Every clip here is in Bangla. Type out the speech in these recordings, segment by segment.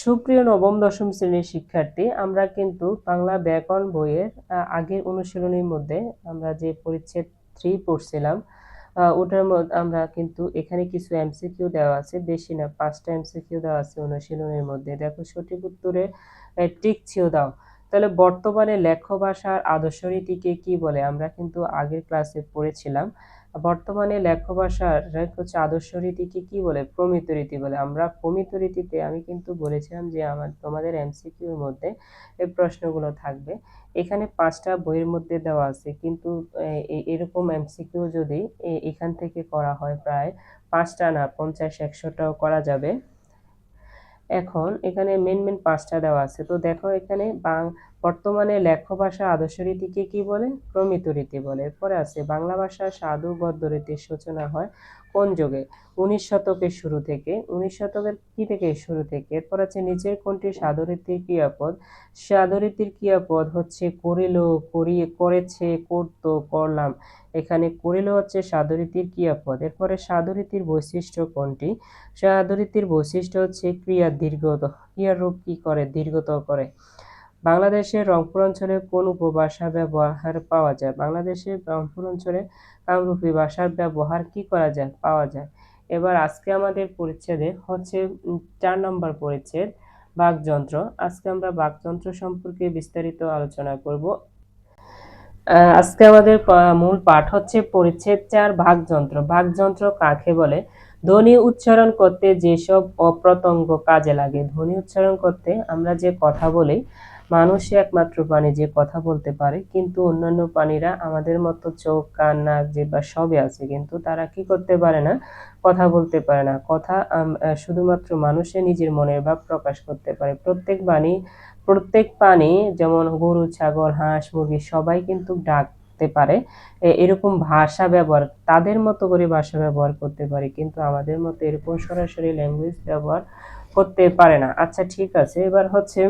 সুপ্রিয় নবম দশম শ্রেণীর শিক্ষার্থী, আমরা কিন্তু বাংলা ব্যাকরণ বইয়ের আগের অনুশীলনীর মধ্যে আমরা যে পরিচ্ছেদ 3 পড়ছিলাম, ওটার মধ্যে আমরা কিন্তু এখানে কিছু এমসিকিউ দেওয়া আছে, বেশি না 5টা এমসিকিউ দেওয়া আছে অনুশীলনীর মধ্যে। দেখো সঠিক উত্তরে টিক চিহ্ন দাও। তাহলে বর্তমানে লেখ্য ভাষার আদর্শ রীতিকে কি বলে? আমরা কিন্তু আগের ক্লাসে পড়েছিলাম। বর্তমানে লেখ্য ভাষার হচ্ছে আদর্শ রীতিকে কি বলে? প্রমিত রীতি বলে। আমরা প্রমিত রীতিতে আমি কিন্তু বলেছিলাম যে তোমাদের এমসিকিউর মধ্যে এই প্রশ্নগুলো থাকবে। এখানে 5টা বইয়ের মধ্যে দেওয়া আছে, কিন্তু এরকম এমসিকিউ যদি এখান থেকে করা হয় প্রায় 5টা না 50-100টাও করা যাবে। এখন এখানে মেন 5টা দেওয়া আছে। তো দেখো এখানে বর্তমানে লেখ্য ভাষা আদর্শ রীতিকে কি বলে? প্রমিত রীতি বলে। এরপরে আছে বাংলা ভাষার সাধু গদ্য রীতির সূচনা হয় কোন যুগে? 19 শতকের শুরু থেকে। 19 শতকের কি থেকে শুরু থেকে? এরপর আছে নিচের কোনটি সাধু রীতির ক্রিয়াপদ? সাধু রীতির ক্রিয়াপদ হচ্ছে করিল, করিয়ে, করেছে, করতো, করলাম। এখানে করিল হচ্ছে সাধু রীতির ক্রিয়াপদ। এরপরে সাধু রীতির বৈশিষ্ট্য কোনটি? সাধু রীতির বৈশিষ্ট্য হচ্ছে ক্রিয়া দীর্ঘত, ক্রিয়ার রূপ কি করে? দীর্ঘতর করে। বাংলাদেশের রংপুর অঞ্চলে কোন উপভাষা ব্যবহার পাওয়া যায়? বাংলাদেশের রংপুর অঞ্চলে কামরূপী ভাষার ব্যবহার কি করা যায়? পাওয়া যায়। এবার আজকে আমাদের পরিচ্ছেদে হচ্ছে 4 নম্বর পরিচ্ছেদ বাকযন্ত্র। আজকে আমরা বাকযন্ত্র সম্পর্কে বিস্তারিত আলোচনা করব। আজকে আমাদের মূল পাঠ হচ্ছে পরিচ্ছেদ 4 বাকযন্ত্র। বাকযন্ত্র কাকে বলে? ধ্বনি উচ্চারণ করতে যেসব অপ্রত্যঙ্গ কাজে লাগে। ধ্বনি উচ্চারণ করতে আমরা যে কথা বলি, মানুষই একমাত্র প্রাণী যে কথা বলতে পারে, কিন্তু অন্যান্য প্রাণীরা আমাদের মতো চোখ, কান, নাক, জিহ্বা সবই আছে, কিন্তু তারা কি করতে পারে না? কথা বলতে পারে না। কথা শুধুমাত্র মানুষে নিজের মনের ভাব প্রকাশ করতে পারে। প্রত্যেক প্রাণী যেমন গরু, ছাগল, হাঁস, মুরগি সবাই কিন্তু ডাকতে পারে, এরকম ভাষা ব্যবহার, তাদের মতো করে ভাষা ব্যবহার করতে পারে, কিন্তু আমাদের মতো এরকম সরাসরি ল্যাঙ্গুয়েজ ব্যবহার করতে পারে না। আচ্ছা ঠিক আছে, এবার হচ্ছে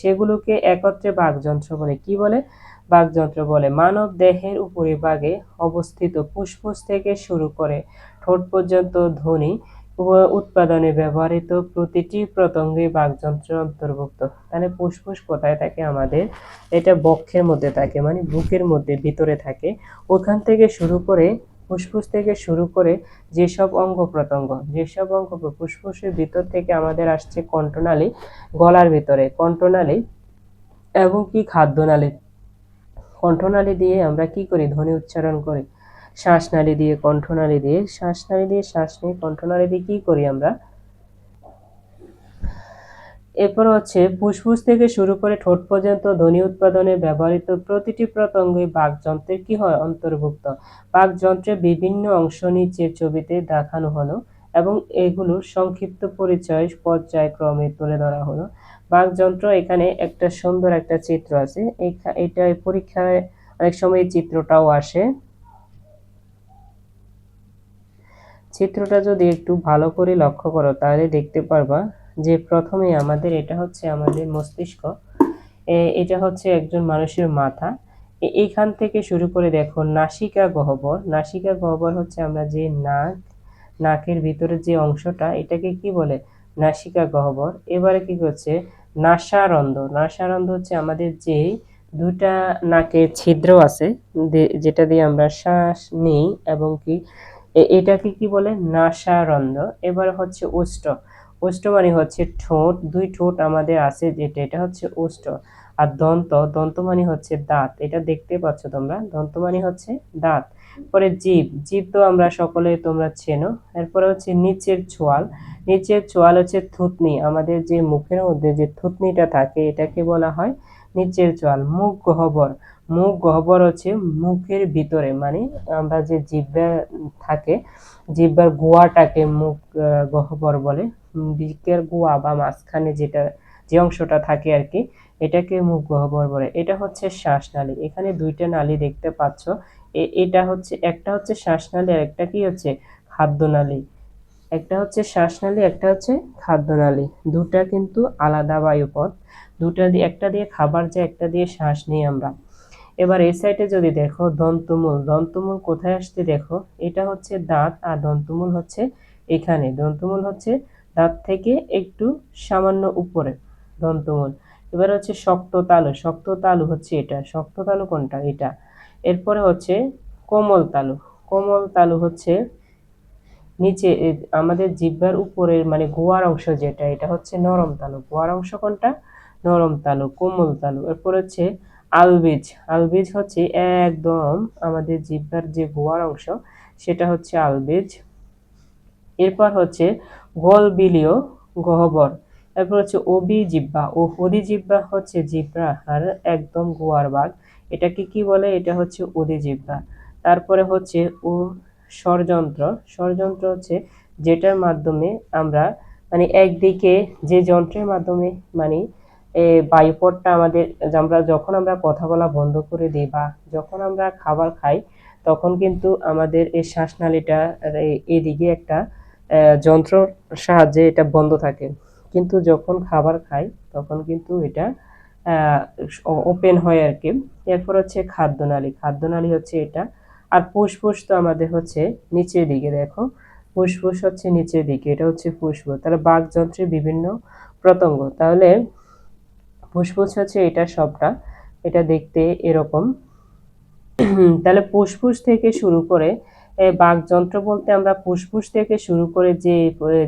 সেগুলোকে একত্রে বাকযন্ত্র বলে। কি বলে? বাকযন্ত্র বলে। মানব দেহের উপরিভাগে অবস্থিত ফুসফুস থেকে শুরু করে ঠোঁট পর্যন্ত ধ্বনি উৎপাদনে ব্যবহৃত প্রতিটি প্রত্যঙ্গই বাকযন্ত্রের অন্তর্ভুক্ত। তাহলে ফুসফুস কোথায় থাকে আমাদের? এটা বক্ষের মধ্যে থাকে, মানে বুকের মধ্যে ভিতরে থাকে। ওখান থেকে শুরু করে ফুসফুস থেকে শুরু করে যেসব অঙ্গ প্রত্যঙ্গ, ফুসফুসের ভিতর থেকে আমাদের আসছে কণ্ঠনালী, গলার ভিতরে কণ্ঠনালী এবং কি খাদ্যনালী। কণ্ঠনালী দিয়ে আমরা কি করি? ধ্বনি উচ্চারণ করি। শ্বাসনালী দিয়ে, কণ্ঠনালী দিয়ে, শ্বাসনালী দিয়ে শ্বাস নিয়ে, কণ্ঠনালী দিয়ে কি করি আমরা? এরপর হচ্ছে ফুসফুস থেকে শুরু করে ঠোঁট পর্যন্ত ধ্বনি উৎপাদনে ব্যবহৃত প্রতিটি প্রত্যঙ্গই বাকযন্ত্রের কি হয়? অন্তর্ভুক্ত। বাকযন্ত্রের বিভিন্ন অংশ নিচের ছবিতে দেখানো হলো এবং এগুলোর সংক্ষিপ্ত পরিচয় পর্যায়ক্রমে তুলে ধরা হলো। বাকযন্ত্র, এখানে একটা সুন্দর একটা চিত্র আছে, এটা পরীক্ষায় অনেক সময় এই চিত্রটাও আসে। চিত্রটা যদি একটু ভালো করে লক্ষ্য করো তাহলে দেখতে পারবা যে প্রথমে আমাদের এটা হচ্ছে আমাদের মস্তিষ্ক, এটা হচ্ছে একজন মানুষের মাথা। এইখান থেকে শুরু করে দেখো নাসিকা গহ্বর। নাসিকা গহ্বর হচ্ছে আমরা যে নাকের ভিতরে যে অংশটা, এটাকে কি বলে? নাসিকা গহ্বর। এবারে কি করছে? নাসারন্ধ্র। নাসারন্ধ্র হচ্ছে আমাদের যে দুটা নাকের ছিদ্র আছে, যেটা দিয়ে আমরা শ্বাস নিই এবং কি এটাকে কি বলে? নাসারন্ধ্র। এবার হচ্ছে ওষ্ঠ। ওষ্ঠ মানে হচ্ছে ঠোঁট, দুই ঠোঁট আমাদের আছে যেটা, এটা হচ্ছে ওষ্ঠ। আর দন্ত, দন্ত মানে হচ্ছে দাঁত, এটা দেখতে পাচ্ছ তোমরা, দন্ত মানে হচ্ছে দাঁত। পরে জীব, জীব তো আমরা সকলে তোমরা চেনো। এরপরে হচ্ছে নিচের চোয়াল। নিচের চোয়াল হচ্ছে থুতনি, আমাদের যে মুখের মধ্যে যে থুতনিটা থাকে এটাকে বলা হয় নিচের চোয়াল। মুখ গহ্বর। মুখ গহ্বর হচ্ছে মুখের ভিতরে, মানে আমরা যে জিহ্বা থাকে, জিহ্বার গোয়াটাকে মুখ গহ্বর বলে। দিকের গোয়া বা মাঝখানে যেটা যে অংশটা থাকে আর কি, এটাকে মুখ গহ্বর বলে। এটা হচ্ছে শ্বাসনালী। এখানে দুইটা নালী দেখতে পাচ্ছ, এটা হচ্ছে, একটা হচ্ছে শ্বাসনালী আর একটা কি হচ্ছে? খাদ্যনালী। একটা হচ্ছে শ্বাসনালী, একটা হচ্ছে খাদ্যনালী। দুটা কিন্তু আলাদা বায়ুপথ। দুটা দিয়ে, একটা দিয়ে খাবার যায়, একটা দিয়ে শ্বাস নিই আমরা। এবার এই সাইডে যদি দেখো দন্তমূল, দন্তমূল কোথায় আসছে দেখো, এটা হচ্ছে দাঁত আর দন্তমূল হচ্ছে এখানে। দন্তমূল হচ্ছে দাঁত থেকে একটু সামান্য উপরে দন্তমূল। এবার হচ্ছে শক্ত তালু, শক্ত তালু হচ্ছে এটা, শক্ত তালু কোনটা, এটা। এরপরে হচ্ছে কোমল তালু, কোমল তালু হচ্ছে নিচে আমাদের জিহ্বার উপরের মানে গোয়ার অংশ যেটা, এটা হচ্ছে নরম তালু। গোয়ার অংশ কোনটা, নরম তালু, কোমল তালু। এরপর হচ্ছে আলবিজ, আলবিজ হচ্ছে একদম আমাদের জিহ্বার যে গোয়ার অংশ সেটা হচ্ছে আলবিজ। এরপর হচ্ছে গলবিলীয় গহ্বর। এরপর হচ্ছে অবি জিহ্বা, ও অধি জিহ্বা হচ্ছে জিহ্বার একদম গোয়ার ভাগ, এটাকে কি বলে, এটা হচ্ছে অধি জিহ্বা। তারপরে হচ্ছে ও ষড়যন্ত্র, ষড়যন্ত্র হচ্ছে যেটার মাধ্যমে আমরা মানে একদিকে যে যন্ত্রের মাধ্যমে মানে বায়ুপথটা আমাদের, আমরা যখন আমরা কথা বলা বন্ধ করে দিই বা যখন আমরা খাবার খাই তখন কিন্তু আমাদের এই শ্বাসনালীটা এদিকে একটা যন্ত্রর সাহায্যে এটা বন্ধ থাকে, কিন্তু যখন খাবার খাই তখন কিন্তু এটা ওপেন হয় আর কি। এরপর হচ্ছে খাদ্যনালী, খাদ্যনালী হচ্ছে এটা। আর ফুসফুস তো আমাদের হচ্ছে নিচের দিকে, দেখো ফুসফুস হচ্ছে নিচের দিকে, এটা হচ্ছে ফুসফুস। তাহলে বাকযন্ত্রের বিভিন্ন প্রত্যঙ্গ, তাহলে ফুসফুস হচ্ছে এটা সবটা, এটা দেখতে এরকম। তাহলে ফুসফুস থেকে শুরু করে বাকযন্ত্র বলতে আমরা ফুসফুস থেকে শুরু করে যে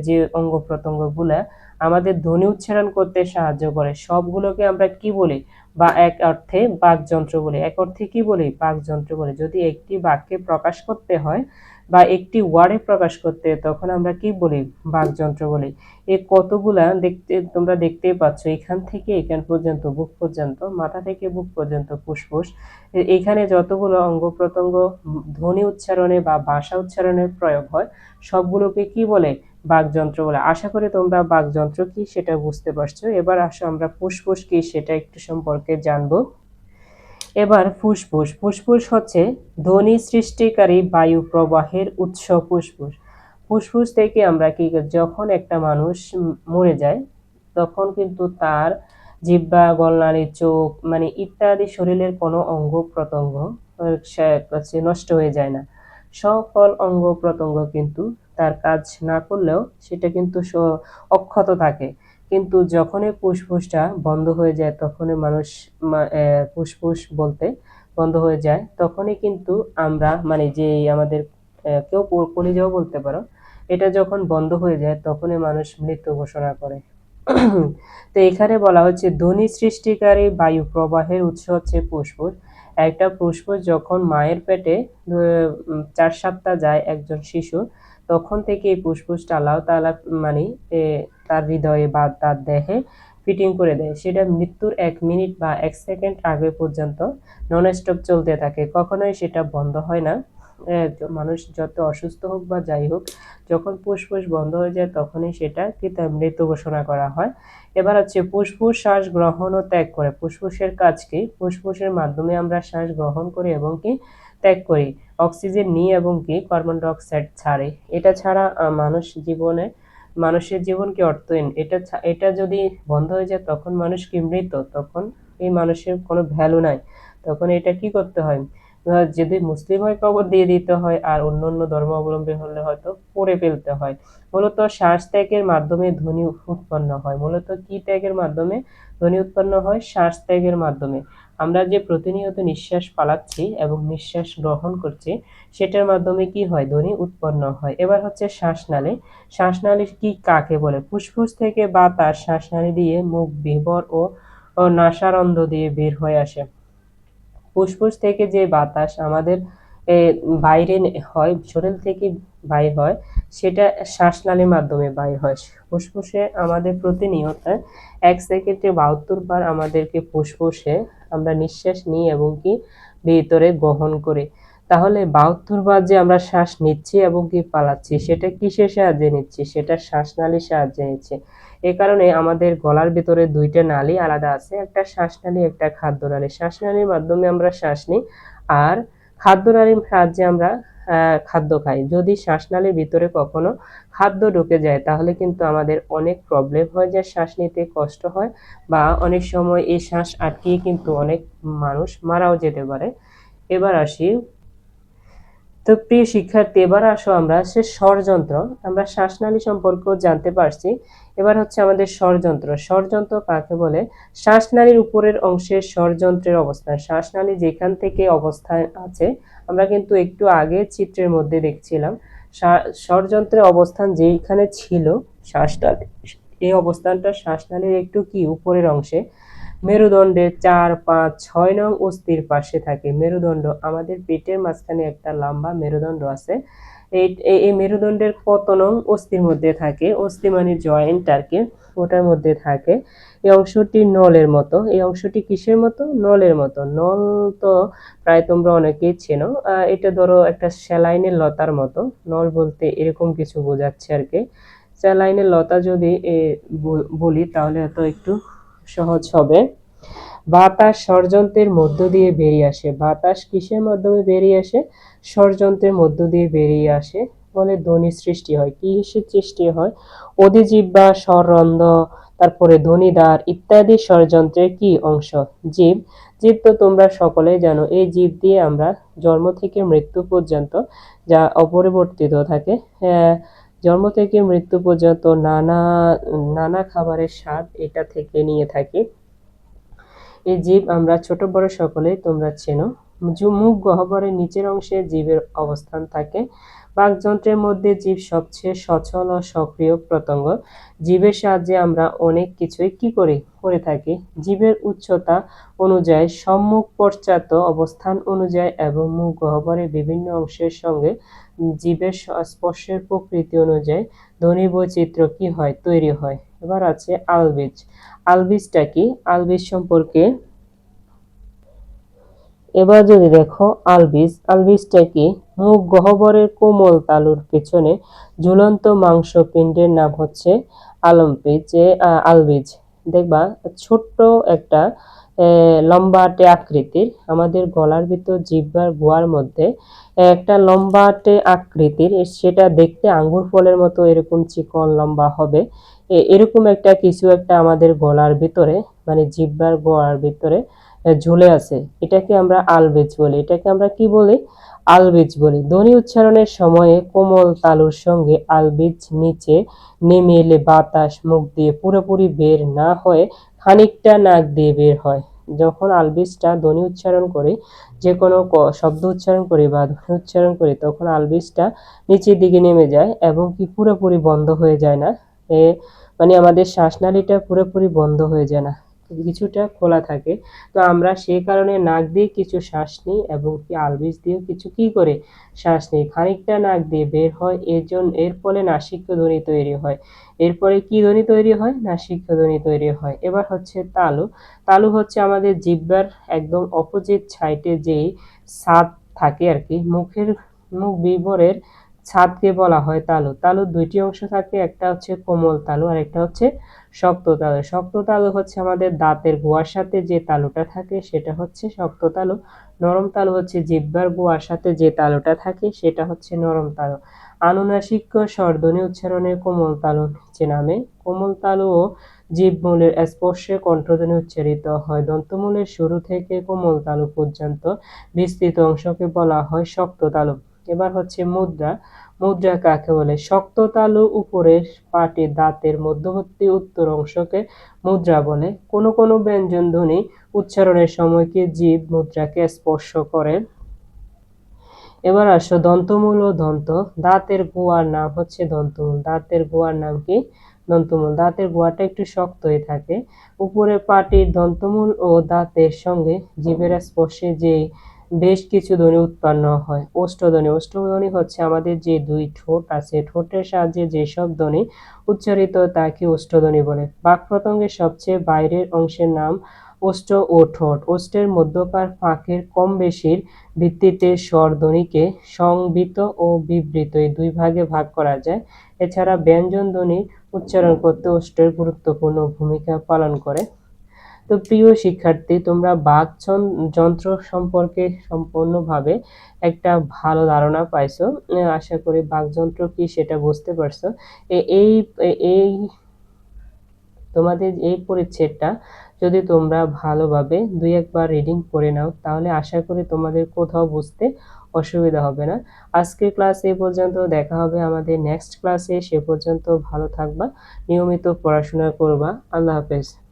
যে অঙ্গ প্রত্যঙ্গগুলা আমাদের ধ্বনি উচ্চারণ করতে সাহায্য করে সবগুলোকে আমরা কি বলি, বা এক অর্থে বাকযন্ত্র বলি। এক অর্থে কি বলি, বাকযন্ত্র বলি। যদি একটি বাক্যে প্রকাশ করতে হয় বা একটি ওয়ার্ডে প্রকাশ করতে, তখন আমরা কি বলি, বাকযন্ত্র বলি। এই কতগুলা দেখতে তোমরা দেখতেই পাচ্ছ, এখান থেকে এখান পর্যন্ত, বুক পর্যন্ত, মাথা থেকে বুক পর্যন্ত ফুসফুস। এখানে যতগুলো অঙ্গ প্রত্যঙ্গ ধ্বনি উচ্চারণে বা ভাষা উচ্চারণের প্রয়োগ হয় সবগুলোকে কি বলে, বাকযন্ত্র বলে। আশা করি তোমরা বাকযন্ত্র কি সেটা বুঝতে পারছো। এবার আসো আমরা ফুসফুস কি সেটা একটু সম্পর্কে জানবো। এবার ফুসফুস, ফুসফুস হচ্ছে ধ্বনি সৃষ্টিকারী বায়ু প্রবাহের উৎস। ফুসফুস, ফুসফুস থেকে আমরা কি, যখন একটা মানুষ মরে যায় তখন কিন্তু তার জিহ্বা, গলনালী, চোখ মানে ইত্যাদি শরীরের কোনো অঙ্গ প্রত্যঙ্গ নষ্ট হয়ে যায় না। সকল অঙ্গ প্রত্যঙ্গ কিন্তু তার কাজ না করলেও সেটা কিন্তু অক্ষত থাকে। কিন্তু যখনই ফুসফুসটা বন্ধ হয়ে যায়, তখনই মানুষ ফুসফুস বলতে বন্ধ হয়ে যায়, তখনই কিন্তু আমরা মানে যে আমাদের কেউ কলিজাও বলতে পারো, এটা যখন বন্ধ হয়ে যায় তখনই মানুষ মৃত্যু ঘোষণা করে। তো এখানে বলা হচ্ছে ধ্বনি সৃষ্টিকারী বায়ু প্রবাহের উৎস হচ্ছে ফুসফুস। একটা ফুসফুস যখন মায়ের পেটে 4 সপ্তাহ যায় একজন শিশু, তখন থেকে এই ফুসফুসটা আল্লাহ তাআলা মানে তার হৃদয়ে বা তার দেহে ফিটিং করে দেয়। সেটা মৃত্যুর 1 মিনিট বা 1 সেকেন্ড আগে পর্যন্ত নন স্টপ চলতে থাকে, কখনোই সেটা বন্ধ হয় না। মানুষ যত অসুস্থ হোক বা যাই হোক, যখন ফুসফুস বন্ধ হয়ে যায় তখনই সেটা কি তার মৃত্যু ঘোষণা করা হয়। এবার হচ্ছে ফুসফুস শ্বাস গ্রহণ ও ত্যাগ করে। ফুসফুসের কাজ কি, ফুসফুসের মাধ্যমে আমরা শ্বাস গ্রহণ করি এবং কি ত্যাগ করি, অক্সিজেন নিই এবং কি কার্বন ডাই অক্সাইড ছাড়ে। এটা ছাড়া মানুষের জীবন কি অর্থহীন। এটা যদি বন্ধ হয়ে যায় তখন মানুষ কি মৃত, তখন এই মানুষের কোনো ভ্যালু নাই। তখন এটা কি করতে হয়, যদি মুসলিম হয় কবর দিয়ে দিতে হয়, আর অন্য অন্য ধর্মাবলম্বী হলে হয়তো পড়ে ফেলতে হয়। মূলত শ্বাস ত্যাগের মাধ্যমে ধ্বনি উৎপন্ন হয়। মূলত কি ত্যাগের মাধ্যমে ধ্বনি উৎপন্ন হয়, শ্বাস ত্যাগের মাধ্যমে। আমরা যে প্রতিনিয়ত নিঃশ্বাস পালাচ্ছি এবং নিঃশ্বাস গ্রহণ করছি, সেটার মাধ্যমে কি হয়, ধ্বনি উৎপন্ন হয়। এবার হচ্ছে শ্বাসনালী, শ্বাসনালী কি কাকে বলে, ফুসফুস থেকে বাতাস শ্বাসনালী দিয়ে মুখ, বিবর ও নাসারন্ধ্র দিয়ে বের হয়ে আসে। ফুসফুস থেকে যে বাতাস আমাদের বাইরে হয়, শরীর থেকে বাইর হয়, সেটা শ্বাসনালীর মাধ্যমে বাইর হয়। ফুসফুসে আমাদের প্রতিনিয়ত 1 সেকেন্ডে 72 বার আমাদেরকে ফুসফুসে আমরা নিঃশ্বাস নিই এবং কি ভিতরে গ্রহণ করি। তাহলে 72 বার যে আমরা শ্বাস নিচ্ছি এবং কি পালাচ্ছি, সেটা কিসের সাহায্যে নিচ্ছি, সেটা শ্বাসনালীর সাহায্যে নিচ্ছি। এ কারণে আমাদের গলার ভিতরে 2টা নালী আলাদা আছে, একটা শ্বাসনালী, একটা খাদ্যনালী। শ্বাসনালীর মাধ্যমে আমরা শ্বাস নিই, আর খাদ্যনালীর সাহায্যে আমরা খাদ্য খাই। যদি শ্বাসনালীর ভিতরে কখনো খাদ্য ঢুকে যায় তাহলে কিন্তু আমাদের অনেক প্রবলেম হয়ে যায়, শ্বাস নিতে কষ্ট হয়, বা অনেক সময় এই শ্বাস আটকিয়ে কিন্তু অনেক মানুষ মারাও যেতে পারে। এবার আসি, তো প্রিয় শিক্ষার্থী, এবার আসো আমরা সে স্বরযন্ত্র, আমরা শ্বাসনালী সম্পর্কেও জানতে পারছি। এবার হচ্ছে আমাদের স্বরযন্ত্র। স্বরযন্ত্র কাকে বলে? শ্বাসনালীর উপরের অংশের স্বরযন্ত্রের অবস্থান, শ্বাসনালী যেখান থেকে অবস্থান আছে, আমরা কিন্তু একটু আগে চিত্রের মধ্যে দেখছিলাম স্বরযন্ত্রের অবস্থান যেখানে ছিল শ্বাসনালী, এই অবস্থানটা শ্বাসনালীর একটু কি উপরের অংশে মেরুদণ্ডের 4, 5, 6 নং অস্থির পাশে থাকে। মেরুদণ্ড, আমাদের পেটের মাঝখানে একটা লম্বা মেরুদণ্ড আছে। এই মেরুদণ্ডের কত নং অস্থির মধ্যে থাকে? অস্থি মানে জয়েন্ট আর কি, ওটার মধ্যে থাকে। এই অংশটি নলের মতো। এই অংশটি কিসের মতো? নলের মতো। নল তো প্রায় তোমরা অনেকেই চেনো। এটা ধরো একটা স্যালাইনের লতার মতো। নল বলতে এরকম কিছু বোঝাচ্ছে আর কি। স্যালাইনের লতা যদি বলি তাহলে হয়তো একটু সহজ হবে। বাতাস স্বরযন্ত্রের মধ্য দিয়ে বেরিয়ে আসে। বাতাস কিসের মাধ্যমে বেরিয়ে আসে? স্বরযন্ত্রের মধ্য দিয়ে বেরিয়ে আসে, ফলে ধ্বনি সৃষ্টি হয়। কিসের সৃষ্টি হয়? অধিজিহ্বা, স্বররন্ধ্র, তারপরে ধ্বনিদ্বার ইত্যাদি স্বরযন্ত্রের কি অংশ? জীব। জীব তো তোমরা সকলেই জানো, এই জীব দিয়ে আমরা জন্ম থেকে মৃত্যু পর্যন্ত যা অপরিবর্তিত থাকে, জন্ম থেকে মৃত্যু পর্যন্ত নানা নানা খাবারের স্বাদ এটা থেকে নিয়ে থাকি। এই জীব আমরা ছোট বড় সকলেই তোমরা চেনো। মুখ গহ্বরের নিচের অংশে জীবের অবস্থান থাকে। বাকযন্ত্রের মধ্যে জীব সবচেয়ে সচল ও সক্রিয় প্রত্যঙ্গ। জীবের সাহায্যে আমরা অনেক কিছুই কি করে থাকি। জীবের উচ্চতা অনুযায়ী, সম্মুখ পশ্চাৎ অবস্থান অনুযায়ী এবং মুখ গহ্বরের বিভিন্ন অংশের সঙ্গে জীবের স্পর্শের প্রকৃতি অনুযায়ী ধ্বনি বৈচিত্র্য কি হয়? তৈরি হয়। এবার আছে আলবেজ। আলবেজটা কি? আলবেজ সম্পর্কে এবার যদি দেখো, আলবেজটা কি? মুখ গহ্বরের কোমল তালুর পেছনে ঝুলন্ত মাংসপিণ্ডের নাম হচ্ছে আলবেজ। দেখবা ছোট্ট একটা লম্বাটে আকৃতির, আমাদের গলার ভিতর জিহ্বার গোয়ার মধ্যে একটা লম্বাটে আকৃতির, সেটা দেখতে আঙ্গুর ফলের মতো এরকম চিকন লম্বা হবে। এরকম একটা কিছু একটা আমাদের গলার ভিতরে, মানে জিহ্বার গোয়ার ভিতরে ঝুলে আছে। এটাকে আমরা আলবেজ বলি। এটাকে আমরা কি বলি? আলবেজ বলি। ধ্বনি উচ্চারণের সময়ে কোমল তালুর সঙ্গে আলবেজ নিচে নেমে এলে বাতাস মুখ দিয়ে পুরোপুরি বের না হয়ে খানিকটা নাক দিয়ে বের হয়। যখন আলবেজটা ধ্বনি উচ্চারণ করি, যে কোনো শব্দ উচ্চারণ করি বা ধ্বনি উচ্চারণ করি, তখন আলবেজটা নিচের দিকে নেমে যায় এবং কি পুরোপুরি বন্ধ হয়ে যায় না। মানে আমাদের শ্বাসনালীটা পুরোপুরি বন্ধ হয়ে যায় না, কিছুটা খোলা থাকে। তো আমরা সেই কারণে নাক দিয়ে কিছু শ্বাস নিই এবং কি আলবেজ দিয়েও কিছু কি করে শ্বাস নিই। খানিকটা নাক দিয়ে বের হয়, এর ফলে নাসিক্য ধ্বনি তৈরি হয়। এরপরে কি ধ্বনি তৈরি হয়? নাসিক্য ধ্বনি তৈরি হয়। এবার হচ্ছে তালু। তালু হচ্ছে আমাদের জিহ্বার একদম অপোজিট সাইডে যেই ছাদ থাকে আর কি, মুখ বিবরের ছাদকে বলা হয় তালু। তালুর দুইটি অংশ থাকে, একটা হচ্ছে কোমল তালু আর একটা হচ্ছে শক্ত তালু। শক্ত তালু হচ্ছে আমাদের দাঁতের গোয়ার সাথে যে তালুটা থাকে সেটা হচ্ছে শক্ত তালু। নরম তালু হচ্ছে জিহ্বার গোয়ার সাথে যে তালুটা থাকে সেটা হচ্ছে নরম তালু। আনুনাসিক স্বরধ্বনি উচ্চারণে কোমল তালু নিচে নামে। কোমল তালু ও জিহ্বমূলের স্পর্শে কণ্ঠধ্বনি উচ্চারিত হয়। দন্তমূলের শুরু থেকে কোমল তালু পর্যন্ত বিস্তৃত অংশকে বলা হয় শক্ত তালু। এবার হচ্ছে মুদ্রা। মুদ্রা কাকে বলে? শক্ত তালু উপরের পাটি দাঁতের মধ্যবর্তী উত্তর অংশকে মুদ্রা বলে। কোনো কোনো ব্যঞ্জন ধ্বনি উচ্চারণের সময় কি জিভ মুদ্রাকে স্পর্শ করে। এবার আসো দন্তমূল ও দন্ত। দাঁতের গোয়ার নাম হচ্ছে দন্তমূল। দাঁতের গোয়ার নাম কি? দন্তমূল। দাঁতের গোয়াটা একটু শক্ত হয়ে থাকে। উপরের পাটির দন্তমূল ও দাঁতের সঙ্গে জিভের স্পর্শে যে বেশ কিছু ধ্বনি উৎপন্ন হয়। ওষ্ঠধ্বনি। ওষ্ঠধ্বনি হচ্ছে আমাদের যে দুই ঠোঁট আছে, ঠোঁটের সাহায্যে যেসব ধ্বনি উচ্চারিত তাকে ওষ্ঠধ্বনি বলে। বাক প্রত্যঙ্গের সবচেয়ে বাইরের অংশের নাম ওষ্ঠ ও ঠোঁট। ওষ্ঠের মধ্যকার ফাঁকের কম বেশির ভিত্তিতে স্বর ধ্বনিকে সংবৃত ও বিবৃত এই দুই ভাগে ভাগ করা যায়। এছাড়া ব্যঞ্জন ধ্বনি উচ্চারণ করতে ওষ্ঠের গুরুত্বপূর্ণ ভূমিকা পালন করে। তো প্রিয় শিক্ষার্থী, তোমরা বাক যন্ত্র সম্পর্কে সম্পূর্ণভাবে একটা ভালো ধারণা পাইছো। আশা করি বাকযন্ত্র কি সেটা বুঝতে পারছো। এই এই তোমাদের এই পরিচ্ছেদটা যদি তোমরা ভালোভাবে দুই একবার রিডিং করে নাও, তাহলে আশা করি তোমাদের কোথাও বুঝতে অসুবিধা হবে না। আজকের ক্লাস এই পর্যন্ত, দেখা হবে আমাদের নেক্সট ক্লাসে। সে পর্যন্ত ভালো থাকবা, নিয়মিত পড়াশোনা করবা। আল্লাহ হাফেজ।